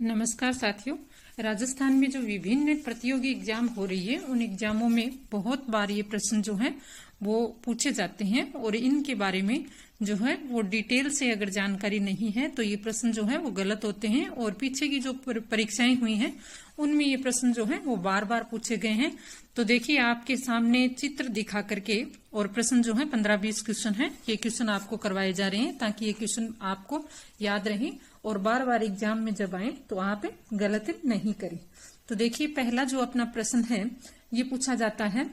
नमस्कार साथियों। राजस्थान में जो विभिन्न प्रतियोगी एग्जाम हो रही है उन एग्जामों में बहुत बार ये प्रश्न जो है वो पूछे जाते हैं और इनके बारे में जो है वो डिटेल से अगर जानकारी नहीं है तो ये प्रश्न जो है वो गलत होते हैं। और पीछे की जो परीक्षाएं हुई हैं उनमें ये प्रश्न जो है वो बार बार पूछे गए हैं। तो देखिए आपके सामने चित्र दिखा करके और प्रश्न जो है 15-20 क्वेश्चन है, ये क्वेश्चन आपको करवाए जा रहे हैं ताकि ये क्वेश्चन आपको याद रहे और बार बार एग्जाम में जब आए तो आप गलती नहीं करें। तो देखिए पहला जो अपना प्रश्न है ये पूछा जाता है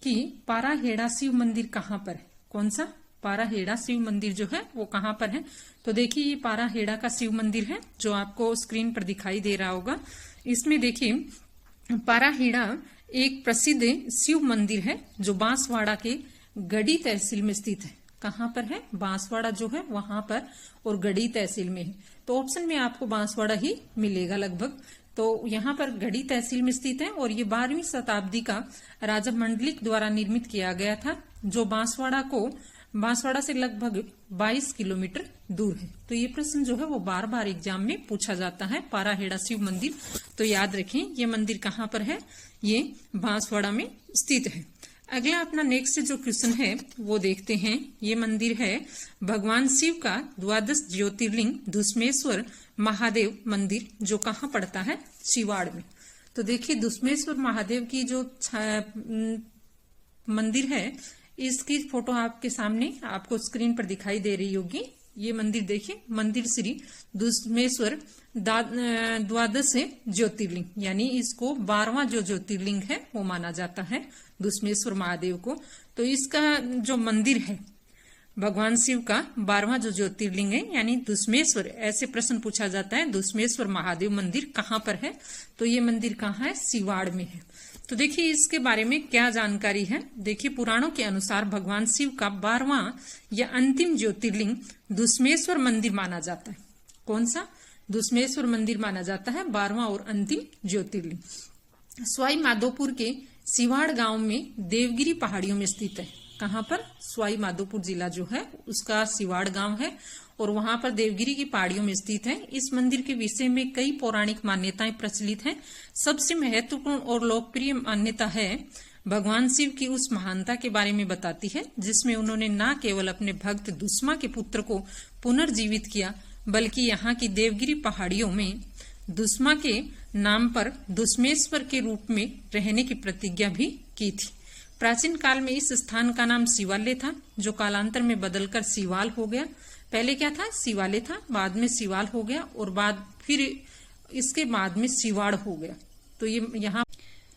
कि पाराहेड़ा शिव मंदिर कहाँ पर है। कौन सा? पाराहेड़ा शिव मंदिर जो है वो कहाँ पर है। तो देखिए ये पाराहेड़ा का शिव मंदिर है जो आपको स्क्रीन पर दिखाई दे रहा होगा। इसमें देखिए पाराहेड़ा एक प्रसिद्ध शिव मंदिर है जो बांसवाड़ा के गढ़ी तहसील में स्थित है। कहाँ पर है? बांसवाड़ा जो है वहां पर और गढ़ी तहसील में है। तो ऑप्शन में आपको बांसवाड़ा ही मिलेगा लगभग। तो यहाँ पर गढ़ी तहसील में स्थित है और ये 12वीं शताब्दी का राजा मंडलिक द्वारा निर्मित किया गया था जो बांसवाड़ा से लगभग 22 किलोमीटर दूर है। तो ये प्रश्न जो है वो बार बार एग्जाम में पूछा जाता है। पाराहेड़ा शिव मंदिर, तो याद रखें ये मंदिर कहाँ पर है, ये बांसवाड़ा में स्थित है। अगला अपना नेक्स्ट जो क्वेश्चन है वो देखते हैं। ये मंदिर है भगवान शिव का द्वादश ज्योतिर्लिंग धुस्मेश्वर महादेव मंदिर जो कहाँ पड़ता है? सिवाड़ में। तो देखिए धुस्मेश्वर महादेव की जो मंदिर है इसकी फोटो आपके सामने आपको स्क्रीन पर दिखाई दे रही होगी। ये मंदिर देखिए, मंदिर श्री धुस्मेश्वर द्वादश ज्योतिर्लिंग, यानी इसको 12वां जो ज्योतिर्लिंग है वो माना जाता है धुस्मेश्वर महादेव को। तो इसका जो मंदिर है भगवान शिव का 12वां जो ज्योतिर्लिंग है यानी धुस्मेश्वर, ऐसे प्रश्न पूछा जाता है धुस्मेश्वर महादेव मंदिर कहाँ पर है। तो ये मंदिर कहाँ है? सिवाड़ में है। तो देखिए इसके बारे में क्या जानकारी है। देखिए पुराणों के अनुसार भगवान शिव का 12वां या अंतिम ज्योतिर्लिंग धुस्मेश्वर मंदिर माना जाता है। कौन सा? धुस्मेश्वर मंदिर माना जाता है 12वां और अंतिम ज्योतिर्लिंग। सवाई माधोपुर के सिवाड़ गांव में देवगिरी पहाड़ियों में स्थित है। कहाँ पर? सवाई माधोपुर जिला जो है उसका सिवाड़ गांव है और वहां पर देवगिरी की पहाड़ियों में स्थित है। इस मंदिर के विषय में कई पौराणिक मान्यताएं प्रचलित हैं। सबसे महत्वपूर्ण और लोकप्रिय मान्यता है भगवान शिव की उस महानता के बारे में बताती है जिसमें उन्होंने न केवल अपने भक्त दुस्मा के पुत्र को पुनर्जीवित किया बल्कि यहाँ की देवगिरी पहाड़ियों में दुस्मा के नाम पर दुस्मेश्वर के रूप में रहने की प्रतिज्ञा भी की थी। प्राचीन काल में इस स्थान का नाम शिवालय था जो कालांतर में बदलकर शिवाल हो गया। पहले क्या था? शिवालय था, बाद में शिवाल हो गया और फिर इसके बाद में शिवाड़ हो गया। तो ये यहाँ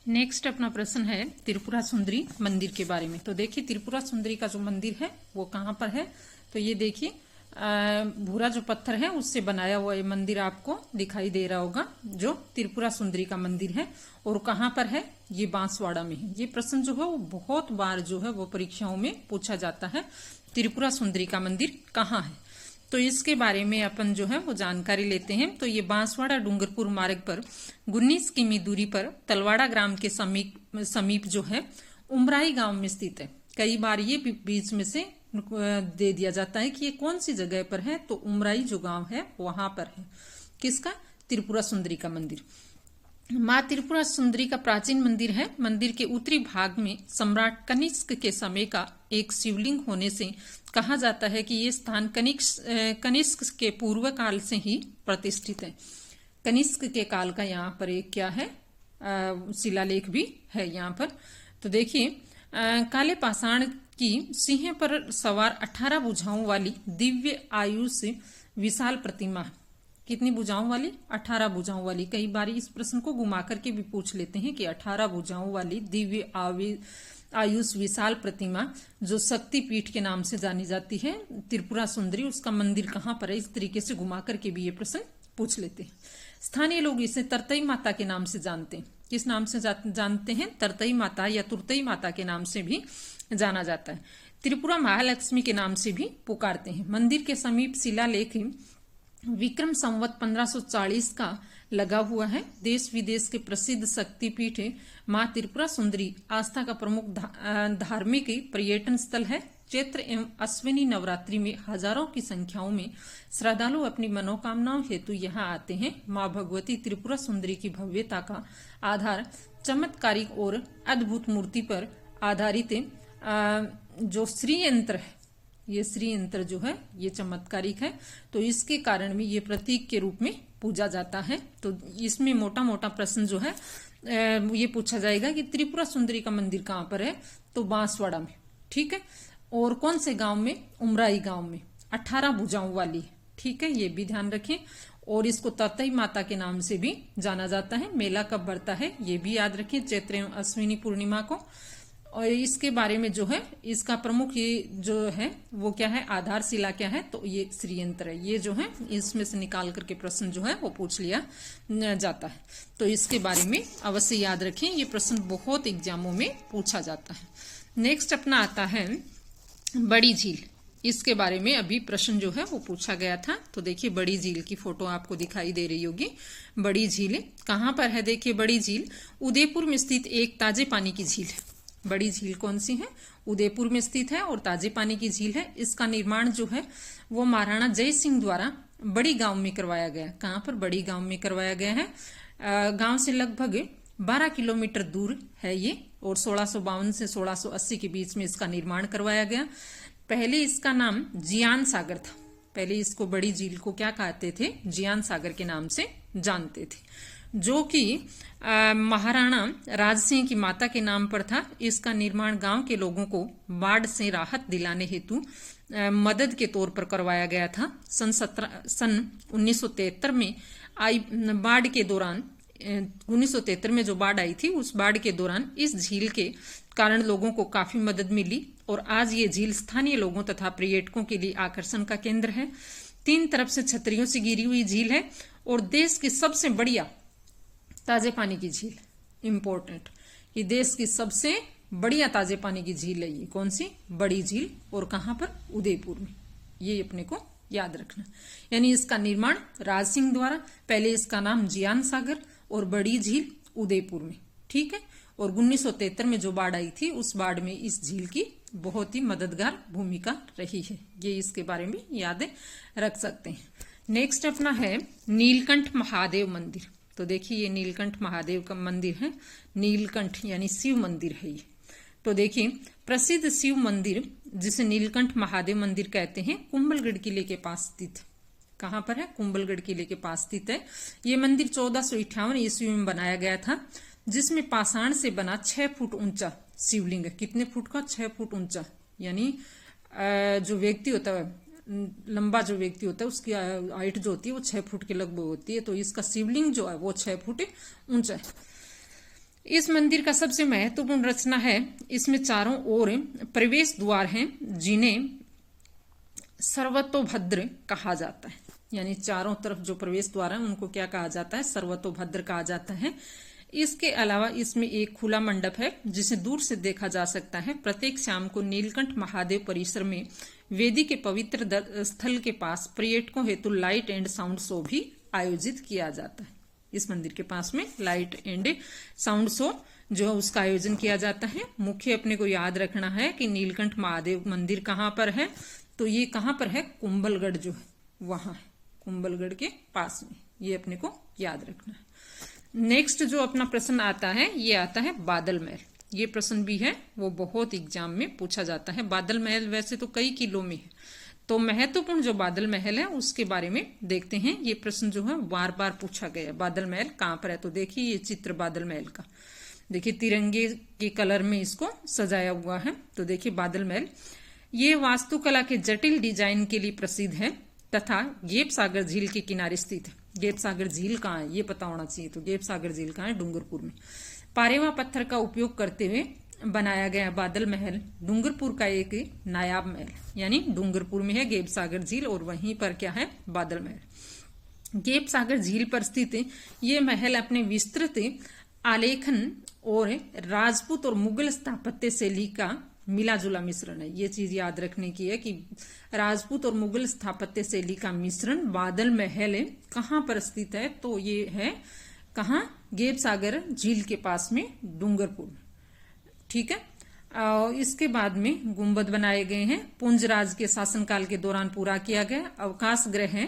नेक्स्ट अपना प्रश्न है त्रिपुरा सुंदरी मंदिर के बारे में। तो देखिए त्रिपुरा सुंदरी का जो मंदिर है वो कहाँ पर है। तो ये देखिए भूरा जो पत्थर है उससे बनाया हुआ ये मंदिर आपको दिखाई दे रहा होगा जो त्रिपुरा सुंदरी का मंदिर है। और कहाँ पर है? ये बांसवाड़ा में है। ये प्रश्न जो है वो बहुत बार जो है वो परीक्षाओं में पूछा जाता है, त्रिपुरा सुंदरी का मंदिर कहाँ है। तो इसके बारे में अपन जो है वो जानकारी लेते हैं। तो ये बांसवाड़ा डूंगरपुर मार्ग पर 19 किमी दूरी पर तलवाड़ा ग्राम के समीप जो है उमराई गांव में स्थित है। कई बार ये बीच में से दे दिया जाता है कि ये कौन सी जगह पर है। तो उमराई जो गांव है वहां पर है। किसका? त्रिपुरा सुंदरी का मंदिर। माँ त्रिपुरा सुंदरी का प्राचीन मंदिर है। मंदिर के उत्तरी भाग में सम्राट कनिष्क के समय का एक शिवलिंग होने से कहा जाता है कि ये स्थान कनिष्क के पूर्व काल से ही प्रतिष्ठित है। कनिष्क के काल का यहाँ पर एक क्या है शिलालेख भी है यहाँ पर। तो देखिए काले पाषाण की सिंह पर सवार 18 भुजाओं वाली दिव्य आयुष विशाल प्रतिमा। कितनी भुजाओं वाली? 18 भुजाओं वाली। कई बार इस प्रश्न को घुमा करके भी पूछ लेते हैं कि 18 भुजाओं वाली दिव्य आयुष विशाल प्रतिमा जो शक्ति पीठ के नाम से जानी जाती है त्रिपुरा सुंदरी, उसका मंदिर कहाँ पर है। इस तरीके से घुमा करके भी ये प्रश्न पूछ लेते हैं। स्थानीय लोग इसे तरतई माता के नाम से जानते हैं। किस नाम से जानते हैं? तरतई माता या तुरतई माता के नाम से भी जाना जाता है। त्रिपुरा महालक्ष्मी के नाम से भी पुकारते हैं। मंदिर के समीप शिलालेख विक्रम संवत 1540 का लगा हुआ है। देश विदेश के प्रसिद्ध शक्तिपीठ मां त्रिपुरा सुंदरी आस्था का प्रमुख धार्मिक पर्यटन स्थल है। चैत्र एवं अश्विनी नवरात्रि में हजारों की संख्याओं में श्रद्धालु अपनी मनोकामनाओं हेतु यहाँ आते हैं। मां भगवती त्रिपुरा सुंदरी की भव्यता का आधार चमत्कारिक और अद्भुत मूर्ति पर आधारित जो श्री यंत्र है, ये श्री यंत्र जो है ये चमत्कारिक है, तो इसके कारण भी ये प्रतीक के रूप में पूजा जाता है। तो इसमें मोटा मोटा प्रश्न जो है ये पूछा जाएगा कि त्रिपुरा सुंदरी का मंदिर कहाँ पर है, तो बांसवाड़ा में, ठीक है। और कौन से गांव में, उमराई गांव में, 18 भुजाओं वाली, ठीक है, ये भी ध्यान रखें। और इसको ततई माता के नाम से भी जाना जाता है। मेला कब बढ़ता है ये भी याद रखें, चैत्र एवं अश्विनी पूर्णिमा को। और इसके बारे में जो है इसका प्रमुख ये जो है वो क्या है, आधारशिला क्या है, तो ये श्रीयंत्र है। ये जो है इसमें से निकाल करके प्रश्न जो है वो पूछ लिया जाता है, तो इसके बारे में अवश्य याद रखें। ये प्रश्न बहुत एग्जामों में पूछा जाता है। नेक्स्ट अपना आता है बड़ी झील। इसके बारे में अभी प्रश्न जो है वो पूछा गया था। तो देखिए बड़ी झील की फोटो आपको दिखाई दे रही होगी। बड़ी झील कहाँ पर है, देखिए बड़ी झील उदयपुर में स्थित एक ताजे पानी की झील है। बड़ी झील कौन सी है, उदयपुर में स्थित है और ताजे पानी की झील है। इसका निर्माण जो है वो महाराणा जय सिंह द्वारा बड़ी गांव में करवाया गया। कहाँ पर, बड़ी गांव में करवाया गया है। गांव से लगभग 12 किलोमीटर दूर है ये, और 1652 से 1680 के बीच में इसका निर्माण करवाया गया। पहले इसका नाम जियान सागर था। पहले इसको बड़ी झील को क्या कहते थे, जियान सागर के नाम से जानते थे, जो कि महाराणा राज सिंह की माता के नाम पर था। इसका निर्माण गांव के लोगों को बाढ़ से राहत दिलाने हेतु मदद के तौर पर करवाया गया था। सन 1973 में आई बाढ़ के दौरान 1973 में जो बाढ़ आई थी, उस बाढ़ के दौरान इस झील के कारण लोगों को काफी मदद मिली, और आज ये झील स्थानीय लोगों तथा पर्यटकों के लिए आकर्षण का केंद्र है। 3 तरफ से छतरियों से घिरी हुई झील है और देश की सबसे बढ़िया ताजे पानी की झील। इंपॉर्टेंट, ये देश की सबसे बढ़िया ताजे पानी की झील है। ये कौन सी, बड़ी झील, और कहां पर, उदयपुर में। ये अपने को याद रखना। यानी इसका निर्माण राज सिंह द्वारा, पहले इसका नाम जियान सागर और बड़ी झील उदयपुर में, ठीक है। और 1973 में जो बाढ़ आई थी, उस बाढ़ में इस झील की बहुत ही मददगार भूमिका रही है। ये इसके बारे में याद रख सकते हैं। नेक्स्ट अपना है नीलकंठ महादेव मंदिर। तो देखिए ये नीलकंठ महादेव का मंदिर है। नीलकंठ यानी शिव मंदिर है ये। तो देखिए प्रसिद्ध शिव मंदिर जिसे नीलकंठ महादेव मंदिर कहते हैं, कुंभलगढ़ किले के पास स्थित। कहां पर है, कुंभलगढ़ किले के पास स्थित है। ये मंदिर 1458 ईस्वी में बनाया गया था, जिसमें पाषाण से बना 6 फुट ऊंचा शिवलिंग है। कितने फुट का, 6 फुट ऊंचा। यानी जो व्यक्ति होता है, लंबा जो व्यक्ति होता है, उसकी हाइट जो होती है वो 6 फुट के लगभग होती है। तो इसका शिवलिंग जो है वो 6 फुट ऊंचा है। इस मंदिर का सबसे महत्वपूर्ण रचना है, इसमें चारों ओर प्रवेश द्वार हैं, जिन्हें सर्वतोभद्र कहा जाता है। यानी चारों तरफ जो प्रवेश द्वार है उनको क्या कहा जाता है, सर्वतोभद्र कहा जाता है। इसके अलावा इसमें एक खुला मंडप है, जिसे दूर से देखा जा सकता है। प्रत्येक शाम को नीलकंठ महादेव परिसर में वेदी के पवित्र स्थल के पास पर्यटकों हेतु लाइट एंड साउंड शो भी आयोजित किया जाता है। इस मंदिर के पास में लाइट एंड साउंड शो जो है उसका आयोजन किया जाता है। मुख्य अपने को याद रखना है कि नीलकंठ महादेव मंदिर कहाँ पर है, तो ये कहाँ पर है, कुंभलगढ़ जो है वहां है, कुंभलगढ़ के पास में। ये अपने को याद रखना है। नेक्स्ट जो अपना प्रश्न आता है, ये आता है बादल महल। ये प्रश्न भी है, वो बहुत एग्जाम में पूछा जाता है। बादल महल वैसे तो कई किलों में है, तो महत्वपूर्ण जो बादल महल है उसके बारे में देखते हैं। ये प्रश्न जो है बार बार पूछा गया है, बादल महल कहाँ पर है। तो देखिए ये चित्र बादल महल का, देखिए तिरंगे के कलर में इसको सजाया हुआ है। तो देखिए बादल महल ये वास्तुकला के जटिल डिजाइन के लिए प्रसिद्ध है तथा गेप सागर झील के किनारे स्थित है। गेप सागर झील कहाँ है ये पता होना चाहिए। तो गेप सागर झील कहाँ है, डूंगरपुर में। पारेवा पत्थर का उपयोग करते हुए बनाया गया बादल महल डूंगरपुर का एक नायाब महल, यानी डूंगरपुर में है गेप सागर झील और वहीं पर क्या है, बादल महल। गेप सागर झील पर स्थित ये महल अपने विस्तृत आलेखन और राजपूत और मुगल स्थापत्य शैली का मिला जुला मिश्रण है। ये चीज याद रखने की है कि राजपूत और मुगल स्थापत्य शैली का मिश्रण बादल महल कहाँ पर स्थित है, तो ये है कहाँ, गेप सागर झील के पास में, डूंगरपुर में। ठीक है। और इसके बाद में गुंबद बनाए गए हैं। पुंज राज के शासनकाल के दौरान पूरा किया गया। अवकाश गृह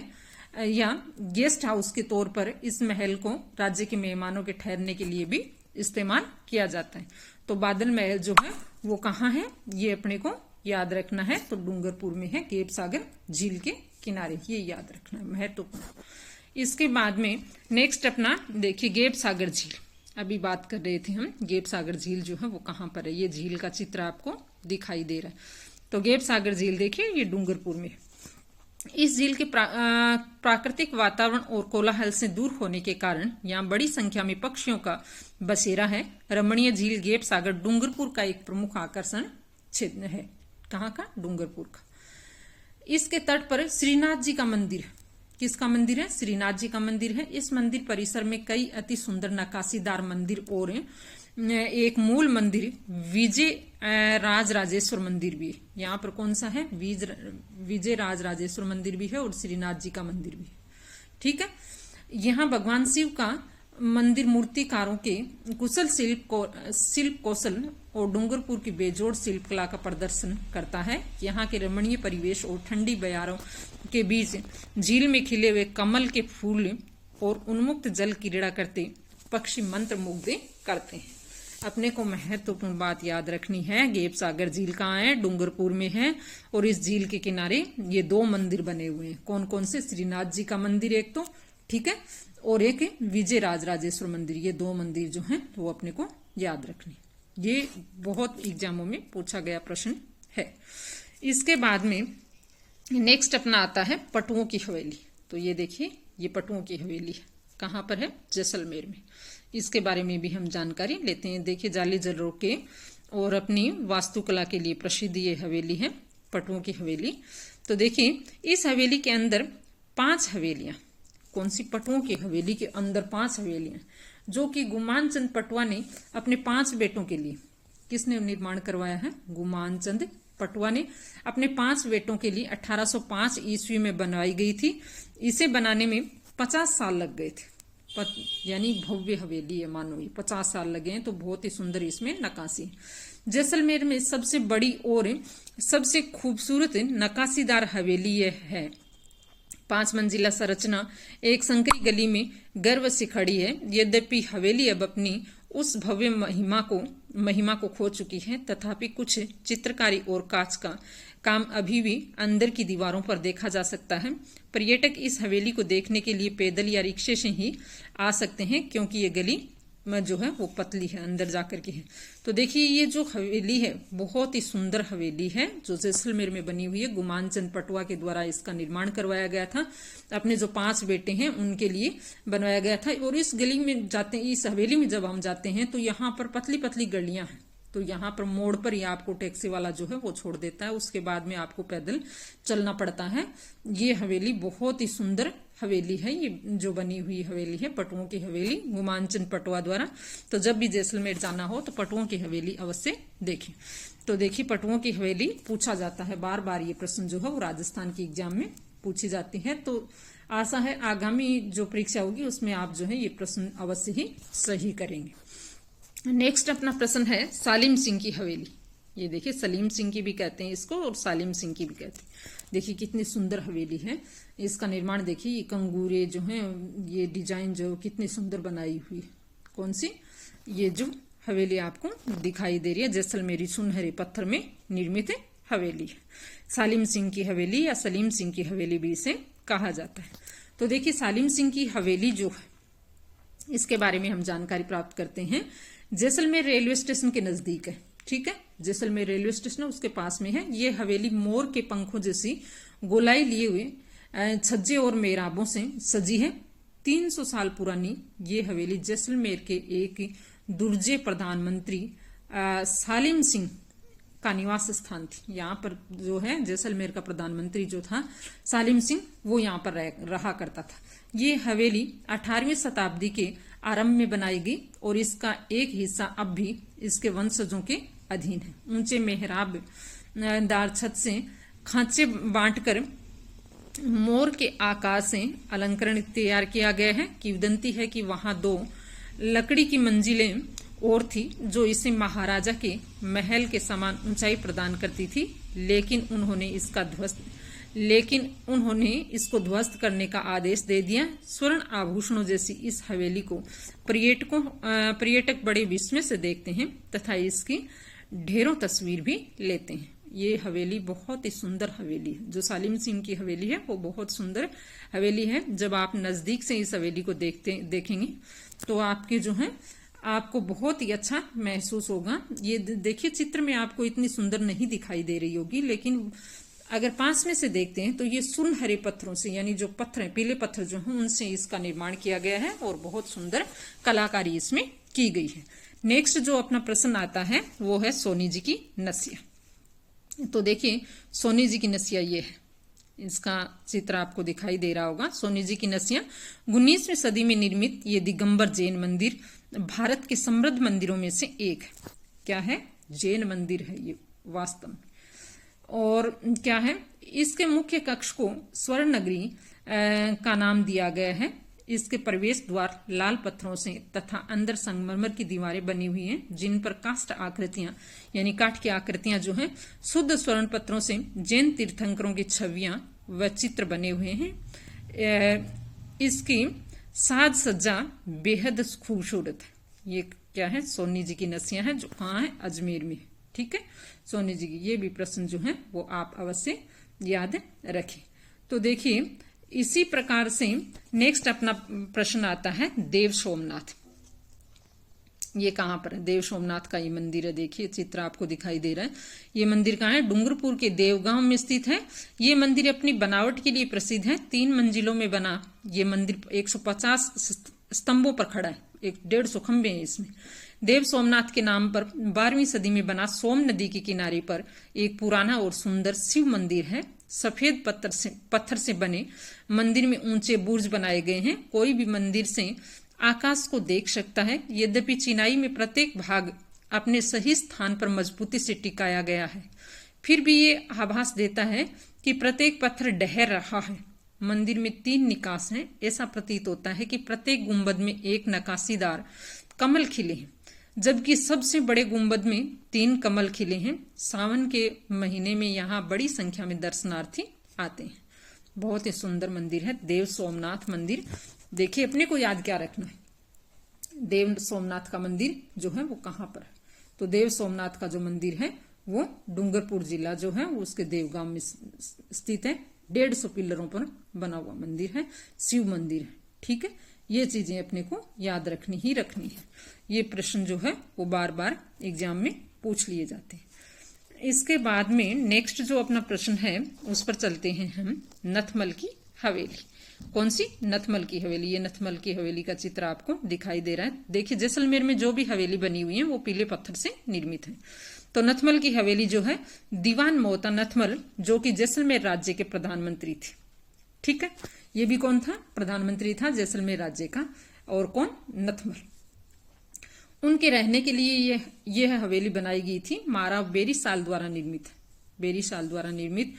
या गेस्ट हाउस के तौर पर इस महल को राज्य के मेहमानों के ठहरने के लिए भी इस्तेमाल किया जाता है। तो बादल महल जो है वो कहाँ है, ये अपने को याद रखना है। तो डूंगरपुर में है, गेप सागर झील के किनारे, ये याद रखना है, महत्वपूर्ण। इसके बाद में नेक्स्ट अपना देखिए गेप सागर झील। अभी बात कर रहे थे हम, गेप सागर झील जो है वो कहाँ पर है। ये झील का चित्र आपको दिखाई दे रहा है। तो गेप सागर झील देखिए, ये डूंगरपुर में। इस झील के प्राकृतिक वातावरण और कोलाहल से दूर होने के कारण यहाँ बड़ी संख्या में पक्षियों का बसेरा है। रमणीय झील गेप सागर डूंगरपुर का एक प्रमुख आकर्षण क्षेत्र है। कहाँ का, डूंगरपुर का। इसके तट पर श्रीनाथ जी का मंदिर, किसका मंदिर है, श्रीनाथ जी का मंदिर है। इस मंदिर परिसर में कई अति सुंदर नक्काशीदार मंदिर और एक मूल मंदिर विजय राज राजेश्वर मंदिर भी है। यहाँ पर कौन सा है, विजय राज राजेश्वर मंदिर भी है और श्रीनाथ जी का मंदिर भी है। ठीक है। यहाँ भगवान शिव का मंदिर मूर्तिकारों के कुशल शिल्प कौशल और डूंगरपुर की बेजोड़ शिल्प कला का प्रदर्शन करता है। यहाँ के रमणीय परिवेश और ठंडी बयारों के बीच झील में खिले हुए कमल के फूल और उन्मुक्त जल क्रीड़ा करते पक्षी मंत्र मुग्ध करते हैं। अपने को महत्वपूर्ण बात याद रखनी है, गेप सागर झील कहाँ है, डूंगरपुर में है। और इस झील के किनारे ये दो मंदिर बने हुए हैं। कौन कौन से, श्रीनाथ जी का मंदिर एक तो, ठीक है, और एक विजय राज राजेश्वर मंदिर। ये दो मंदिर जो हैं वो अपने को याद रखनी। ये बहुत एग्जामों में पूछा गया प्रश्न है। इसके बाद में नेक्स्ट अपना आता है पटुओं की हवेली। तो ये देखिए, ये पटुओं की हवेली है, कहाँ पर है, जैसलमेर में। इसके बारे में भी हम जानकारी लेते हैं। देखिए, जाली जलरोके और अपनी वास्तुकला के लिए प्रसिद्ध ये हवेली है, पटुओं की हवेली। तो देखिए, इस हवेली के अंदर 5 हवेलियां, कौन सी, पटुओं की हवेली के अंदर 5 हवेलियां, जो कि गुमान चंद पटुआ ने अपने 5 बेटों के लिए, किसने निर्माण करवाया है, गुमान चंद पटुआ ने अपने 5 बेटों के लिए 1805 ईस्वी में बनवाई गई थी। इसे बनाने में 50 साल लग गए थे। यानी भव्य हवेली है, मानो ये 50 साल लगे हैं। तो बहुत ही सुंदर इसमें नक्काशी है। जैसलमेर में सबसे बड़ी और सबसे खूबसूरत नक्काशीदार हवेली यह है। 5 मंजिला संरचना एक संकरी गली में गर्व से खड़ी है। यद्यपि हवेली अब अपनी उस भव्य महिमा को खो चुकी है, तथापि कुछ चित्रकारी और कांच का काम अभी भी अंदर की दीवारों पर देखा जा सकता है। पर्यटक इस हवेली को देखने के लिए पैदल या रिक्शे से ही आ सकते हैं, क्योंकि ये गली में जो है वो पतली है, अंदर जाकर के है। तो देखिए, ये जो हवेली है बहुत ही सुंदर हवेली है, जो जैसलमेर में बनी हुई है। गुमान चंद पटुआ के द्वारा इसका निर्माण करवाया गया था। अपने जो 5 बेटे हैं उनके लिए बनवाया गया था। और इस गली में जाते, इस हवेली में जब हम जाते हैं तो यहाँ पर पतली पतली गलियां हैं। तो यहाँ पर मोड़ पर ही आपको टैक्सी वाला जो है वो छोड़ देता है, उसके बाद में आपको पैदल चलना पड़ता है। ये हवेली बहुत ही सुंदर हवेली है, ये जो बनी हुई हवेली है, पटुओं की हवेली, गुमान चंद पटुआ द्वारा। तो जब भी जैसलमेर जाना हो तो पटुओं की हवेली अवश्य देखें। तो देखिए, पटुओं की हवेली पूछा जाता है, बार बार ये प्रश्न जो है वो राजस्थान की एग्जाम में पूछी जाती है। तो आशा है आगामी जो परीक्षा होगी उसमें आप जो है ये प्रश्न अवश्य ही सही करेंगे। नेक्स्ट अपना प्रश्न है सालिम सिंह की हवेली। ये देखिए, सलीम सिंह की भी कहते हैं इसको और सालिम सिंह की भी कहते हैं। देखिए कितनी सुंदर हवेली है। इसका निर्माण देखिए, ये कंगूरे जो हैं, ये डिजाइन जो कितनी सुंदर बनाई हुई। कौन सी, ये जो हवेली आपको दिखाई दे रही है, जैसलमेरी सुनहरे पत्थर में निर्मित हवेली है। सालिम सिंह की हवेली या सलीम सिंह की हवेली भी इसे कहा जाता है। तो देखिए, सालिम सिंह की हवेली जो है, इसके बारे में हम जानकारी प्राप्त करते हैं। जैसलमेर रेलवे स्टेशन के नजदीक है। ठीक है, जैसलमेर रेलवे स्टेशन उसके पास में है। ये हवेली मोर के पंखों जैसी गोलाई लिए हुए छज्जे और मेहराबों से सजी है। 300 साल पुरानी ये हवेली जैसलमेर के एक दुर्जे प्रधानमंत्री सालिम सिंह का निवास स्थान थी। यहाँ पर जो है जैसलमेर का प्रधानमंत्री जो था सालिम सिंह, वो यहाँ पर रहा करता था। ये हवेली 18वीं शताब्दी के आरंभ में बनाई गई और इसका एक हिस्सा अब भी इसके वंशजों के अधीन है। ऊंचे मेहराब दार छत से खांचे बांटकर मोर के आकार से अलंकरण तैयार किया गया है। किंवदंती है कि वहां 2 लकड़ी की मंजिलें और थी जो इसे महाराजा के महल के समान ऊंचाई प्रदान करती थी, लेकिन उन्होंने इसको ध्वस्त करने का आदेश दे दिया। स्वर्ण आभूषणों जैसी इस हवेली को पर्यटक बड़े विस्मय से देखते हैं तथा इसकी ढेरों तस्वीर भी लेते हैं। ये हवेली बहुत ही सुंदर हवेली है। जो सालिम सिंह की हवेली है वो बहुत सुंदर हवेली है। जब आप नजदीक से इस हवेली को देखेंगे तो आपके जो है आपको बहुत ही अच्छा महसूस होगा। ये देखिए चित्र में आपको इतनी सुंदर नहीं दिखाई दे रही होगी, लेकिन अगर पास में से देखते हैं तो ये सुन हरे पत्थरों से, यानी जो पत्थर हैं, पीले पत्थर जो हैं, उनसे इसका निर्माण किया गया है और बहुत सुंदर कलाकारी इसमें की गई है। नेक्स्ट जो अपना प्रश्न आता है वो है सोनी जी की नसिया। तो देखिए सोनी जी की नसिया ये है, इसका चित्र आपको दिखाई दे रहा होगा। सोनी जी की नसिया 19वीं सदी में निर्मित ये दिगंबर जैन मंदिर भारत के समृद्ध मंदिरों में से एक है। क्या है? जैन मंदिर है ये वास्तव में। और क्या है, इसके मुख्य कक्ष को स्वर्ण नगरी का नाम दिया गया है। इसके प्रवेश द्वार लाल पत्थरों से तथा अंदर संगमरमर की दीवारें बनी हुई हैं, जिन पर काष्ठ आकृतियां यानी काठ की आकृतियां जो हैं शुद्ध स्वर्ण पत्थरों से जैन तीर्थंकरों की छवियां व चित्र बने हुए हैं। इसकी साज सज्जा बेहद खूबसूरत है। ये क्या है? सोनी जी की नसिया है जो कहाँ है? अजमेर में। ठीक है, सोनी जी की। ये भी प्रश्न जो है वो आप अवश्य याद रखें। तो देखिए इसी प्रकार से नेक्स्ट अपना प्रश्न आता है देव सोमनाथ। ये कहां पर है? देव सोमनाथ का ये मंदिर है। देखिए चित्र आपको दिखाई दे रहा है। ये मंदिर कहाँ है? डूंगरपुर के देवगांव में स्थित है। ये मंदिर अपनी बनावट के लिए प्रसिद्ध है। 3 मंजिलों में बना ये मंदिर 150 स्तंभों पर खड़ा है। 150 खंभे हैं इसमें। देव सोमनाथ के नाम पर 12वीं सदी में बना सोम नदी के किनारे पर एक पुराना और सुंदर शिव मंदिर है। सफेद पत्थर से बने मंदिर में ऊंचे बुर्ज बनाए गए हैं। कोई भी मंदिर से आकाश को देख सकता है। यद्यपि चिनाई में प्रत्येक भाग अपने सही स्थान पर मजबूती से टिकाया गया है, फिर भी ये आभास देता है कि प्रत्येक पत्थर ढह रहा है। मंदिर में 3 निकास हैं। ऐसा प्रतीत होता है कि प्रत्येक गुंबद में एक नक्काशीदार कमल खिले हैं, जबकि सबसे बड़े गुंबद में 3 कमल खिले हैं। सावन के महीने में यहाँ बड़ी संख्या में दर्शनार्थी आते हैं। बहुत ही सुंदर मंदिर है देव सोमनाथ मंदिर। देखिए अपने को याद क्या रखना है, देव सोमनाथ का मंदिर जो है वो कहाँ पर है? तो देव सोमनाथ का जो मंदिर है वो डूंगरपुर जिला जो है उसके देवगांव में स्थित है। 150 पिलरों पर बना हुआ मंदिर है, शिव मंदिर है। ठीक है, ये चीजें अपने को याद रखनी ही रखनी है। ये प्रश्न जो है वो बार बार एग्जाम में पूछ लिए जाते हैं। इसके बाद में नेक्स्ट जो अपना प्रश्न है उस पर चलते हैं हम। नथमल की हवेली। कौन सी? नथमल की हवेली। ये नथमल की हवेली का चित्र आपको दिखाई दे रहा है। देखिए जैसलमेर में जो भी हवेली बनी हुई है वो पीले पत्थर से निर्मित है। तो नथमल की हवेली जो है दीवान मोहता नथमल जो कि जैसलमेर राज्य के प्रधानमंत्री थे। ठीक है, ये भी कौन था? प्रधानमंत्री था जैसलमेर राज्य का। और कौन? नथमल। उनके रहने के लिए यह हवेली बनाई गई थी। महाराव बेरीसाल द्वारा निर्मित, बेरीसाल द्वारा निर्मित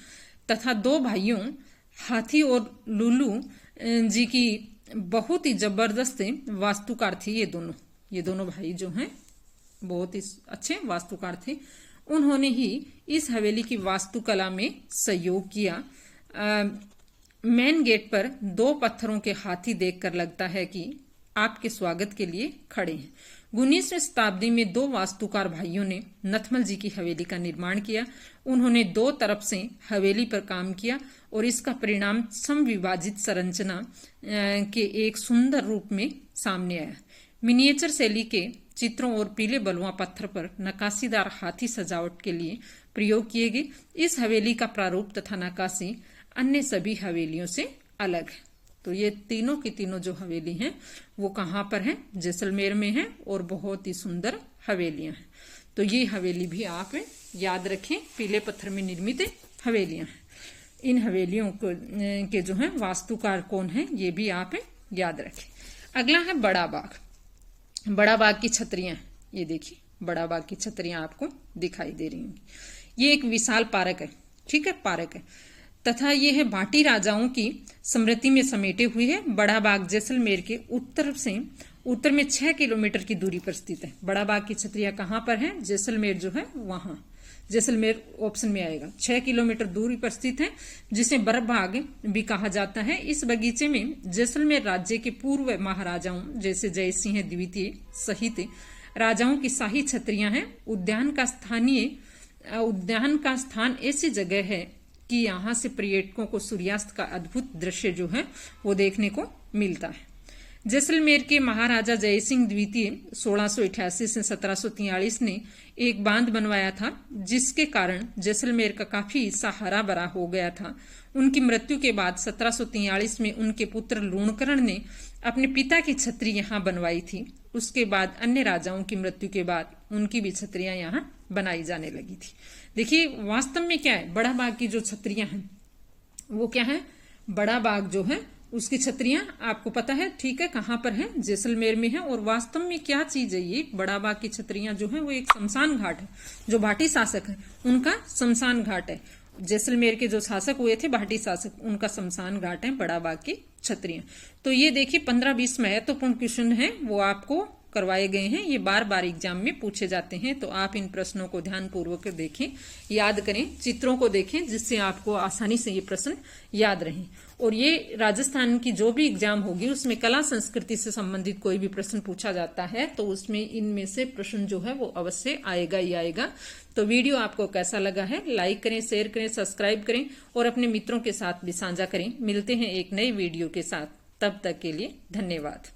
तथा 2 भाइयों हाथी और लुलू जी की बहुत ही जबरदस्त वास्तुकार थी। ये दोनों भाई जो हैं बहुत ही अच्छे वास्तुकार थे। उन्होंने ही इस हवेली की वास्तुकला में सहयोग किया। मेन गेट पर 2 पत्थरों के हाथी देखकर लगता है कि आपके स्वागत के लिए खड़े हैं। 19वीं शताब्दी में 2 वास्तुकार भाइयों ने नथमल जी की हवेली का निर्माण किया। उन्होंने 2 तरफ से हवेली पर काम किया और इसका परिणाम समविभाजित संरचना के एक सुंदर रूप में सामने आया। मिनिएचर शैली के चित्रों और पीले बलुआ पत्थर पर नक्काशीदार हाथी सजावट के लिए प्रयोग किए गए। इस हवेली का प्रारूप तथा नक्काशी अन्य सभी हवेलियों से अलग है। तो ये तीनों की तीनों जो हवेली हैं वो कहाँ पर हैं? जैसलमेर में हैं और बहुत ही सुंदर हवेलियां हैं। तो ये हवेली भी आप याद रखें, पीले पत्थर में निर्मित हवेलियां हैं। इन हवेलियों के जो है वास्तुकार कौन है ये भी आप याद रखें। अगला है बड़ा बाग। बड़ा बाग की छतरियां, ये देखिए बड़ा बाग की छतरियां आपको दिखाई दे रही होंगी। ये एक विशाल पार्क है, ठीक है, पार्क है, तथा ये है भाटी राजाओं की स्मृति में समेटे हुए है। बड़ा बाग जैसलमेर के उत्तर में 6 किलोमीटर की दूरी पर स्थित है। बड़ा बाग की छतरियां कहाँ पर है? जैसलमेर जो है वहां, जैसलमेर ऑप्शन में आएगा। 6 किलोमीटर दूरी पर स्थित है, जिसे बर्फ बाग भी कहा जाता है। इस बगीचे में जैसलमेर राज्य के पूर्व महाराजाओं जैसे जय सिंह द्वितीय सहित राजाओं की शाही छतरियां हैं। उद्यान का स्थान ऐसी जगह है कि यहाँ से पर्यटकों को सूर्यास्त का अद्भुत दृश्य जो है वो देखने को मिलता है। जैसलमेर के महाराजा जय सिंह द्वितीय 1688 से 1743 ने एक बांध बनवाया था, जिसके कारण जैसलमेर का काफी हिस्सा हरा भरा हो गया था। उनकी मृत्यु के बाद 1743 में उनके पुत्र लूणकरण ने अपने पिता की छतरी यहाँ बनवाई थी। उसके बाद अन्य राजाओं की मृत्यु के बाद उनकी भी छतरियां यहाँ बनाई जाने लगी थी। देखिए वास्तव में क्या है, बड़ा बाग की जो छतरियां हैं वो क्या है, बड़ा बाग जो है उसकी छतरियां आपको पता है, ठीक है, कहां पर है? जैसलमेर में है। और वास्तव में क्या चीज है ये बड़ा बाग की छतरियां जो है वो एक शमशान घाट है। जो भाटी शासक है उनका शमशान घाट है। जैसलमेर के जो शासक हुए थे भाटी शासक, उनका शमशान घाट है बड़ा बाग की छतरियां। तो ये देखिए 15-20 महत्वपूर्ण क्वेश्चन है वो आपको करवाए गए हैं। ये बार बार एग्जाम में पूछे जाते हैं, तो आप इन प्रश्नों को ध्यान पूर्वक देखें, याद करें, चित्रों को देखें, जिससे आपको आसानी से ये प्रश्न याद रहें। और ये राजस्थान की जो भी एग्जाम होगी उसमें कला संस्कृति से संबंधित कोई भी प्रश्न पूछा जाता है तो उसमें इनमें से प्रश्न जो है वो अवश्य आएगा ही आएगा। तो वीडियो आपको कैसा लगा है, लाइक करें, शेयर करें, सब्सक्राइब करें और अपने मित्रों के साथ भी साझा करें। मिलते हैं एक नई वीडियो के साथ, तब तक के लिए धन्यवाद।